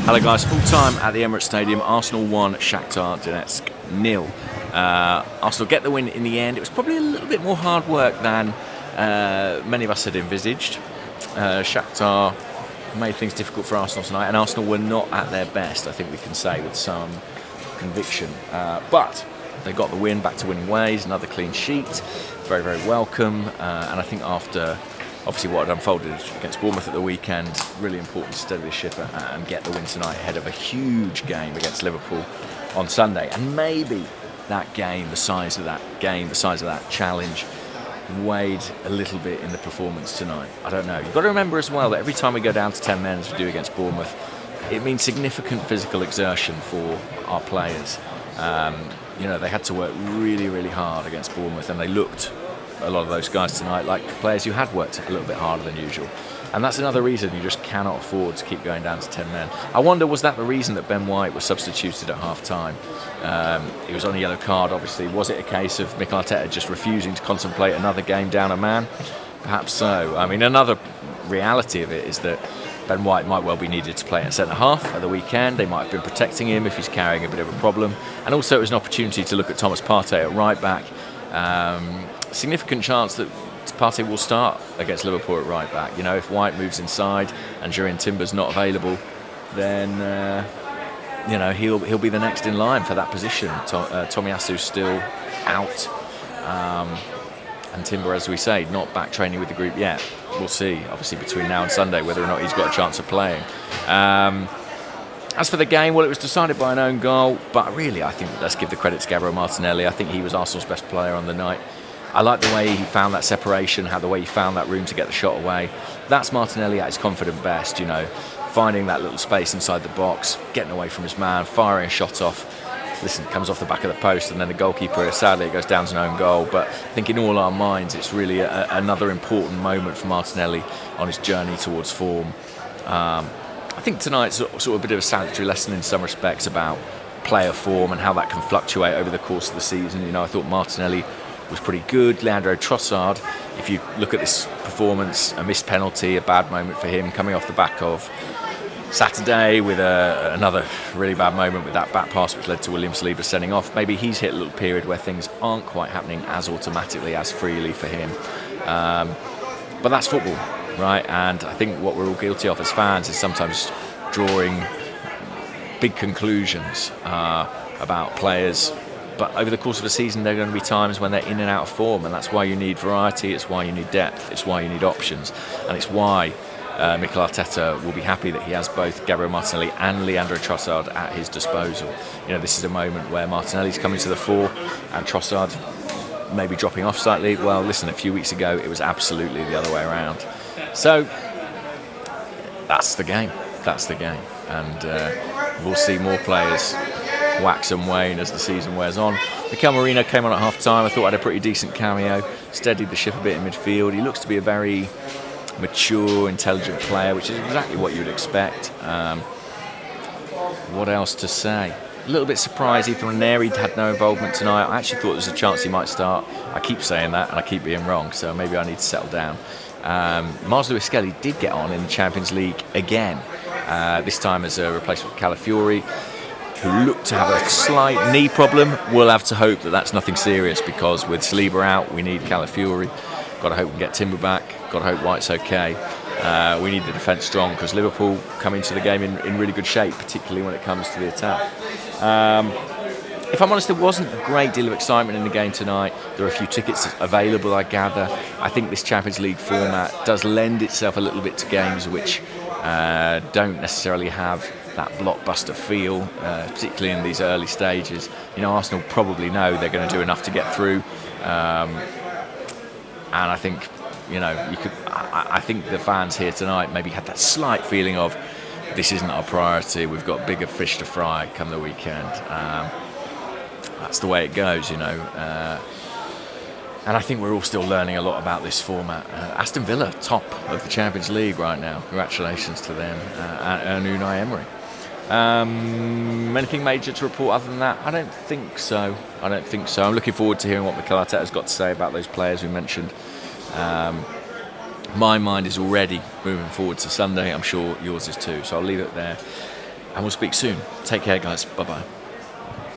Hello guys, full time at the Emirates Stadium. Arsenal 1, Shakhtar Donetsk 0. Arsenal get the win in the end. It was probably a little bit more hard work than many of us had envisaged. Shakhtar made things difficult for Arsenal tonight, and Arsenal were not at their best, I think we can say with some conviction. But they got the win, back to winning ways, another clean sheet, very, very welcome. And I think after obviously what had unfolded against Bournemouth at the weekend, really important to steady the ship and get the win tonight ahead of a huge game against Liverpool on Sunday. And maybe that game, the size of that game, the size of that challenge, weighed a little bit in the performance tonight. I don't know. You've got to remember as well that every time we go down to 10 men, as we do against Bournemouth, it means significant physical exertion for our players. They had to work really, really hard against Bournemouth, and they looked, a lot of those guys tonight, like players who had worked a little bit harder than usual. And that's another reason you just cannot afford to keep going down to 10 men. I wonder, was that the reason that Ben White was substituted at half-time? He was on a yellow card, obviously. Was it a case of Mikel Arteta just refusing to contemplate another game down a man? Perhaps so. I mean, another reality of it is that Ben White might well be needed to play at centre-half at the weekend. They might have been protecting him if he's carrying a bit of a problem. And also it was an opportunity to look at Thomas Partey at right-back. Significant chance that Partey will start against Liverpool at right back. If White moves inside and Jurrien Timber's not available, then he'll be the next in line for that position. Tomiyasu's still out, and Timber, as we say, not back training with the group yet. We'll see, obviously, between now and Sunday whether or not he's got a chance of playing. As for the game, well, it was decided by an own goal, but really, I think let's give the credit to Gabriel Martinelli. I think he was Arsenal's best player on the night. I like the way he found that separation, the way he found that room to get the shot away. That's Martinelli at his confident best, finding that little space inside the box, getting away from his man, firing a shot off. Listen, comes off the back of the post, and then the goalkeeper, sadly, it goes down to an own goal. But I think in all our minds, it's really another important moment for Martinelli on his journey towards form. I think tonight's sort of a bit of a salutary lesson in some respects about player form and how that can fluctuate over the course of the season. I thought Martinelli was pretty good. Leandro Trossard, if you look at this performance, a missed penalty, a bad moment for him, coming off the back of Saturday with another really bad moment with that back pass which led to William Saliba sending off. Maybe he's hit a little period where things aren't quite happening as automatically, as freely for him. But that's football, right? And I think what we're all guilty of as fans is sometimes drawing big conclusions about players. But over the course of a season, there are going to be times when they're in and out of form, and that's why you need variety, it's why you need depth, it's why you need options, and it's why Mikel Arteta will be happy that he has both Gabriel Martinelli and Leandro Trossard at his disposal. This is a moment where Martinelli's coming to the fore and Trossard maybe dropping off slightly. Well, listen, a few weeks ago, it was absolutely the other way around. So, that's the game. That's the game. And we'll see more players wax and wane as the season wears on. Mikel Merino came on at half-time. I thought had a pretty decent cameo, steadied the ship a bit in midfield. He looks to be a very mature, intelligent player, which is exactly what you'd expect. What else to say? A little bit surprised Ethan Ranieri had no involvement tonight. I actually thought there was a chance he might start. I keep saying that and I keep being wrong, so maybe I need to settle down. Mars Lewis Skelly did get on in the Champions League again, this time as a replacement for Calafiori, who looked to have a slight knee problem. We'll have to hope that that's nothing serious, because with Saliba out, we need Calafiori. Got to hope we can get Timber back. Got to hope White's okay. We need the defence strong, because Liverpool come into the game in really good shape, particularly when it comes to the attack. If I'm honest, there wasn't a great deal of excitement in the game tonight. There are a few tickets available, I gather. I think this Champions League format does lend itself a little bit to games which don't necessarily have that blockbuster feel, particularly in these early stages. Arsenal probably know they're going to do enough to get through, and I think, I think the fans here tonight maybe had that slight feeling of, this isn't our priority. We've got bigger fish to fry come the weekend. That's the way it goes, And I think we're all still learning a lot about this format. Aston Villa, top of the Champions League right now. Congratulations to them and Unai Emery. Anything major to report other than that? I don't think so. I'm looking forward to hearing what Mikel Arteta's got to say about those players we mentioned. My mind is already moving forward to Sunday. I'm sure yours is too. So I'll leave it there. and we'll speak soon. Take care, guys. Bye bye.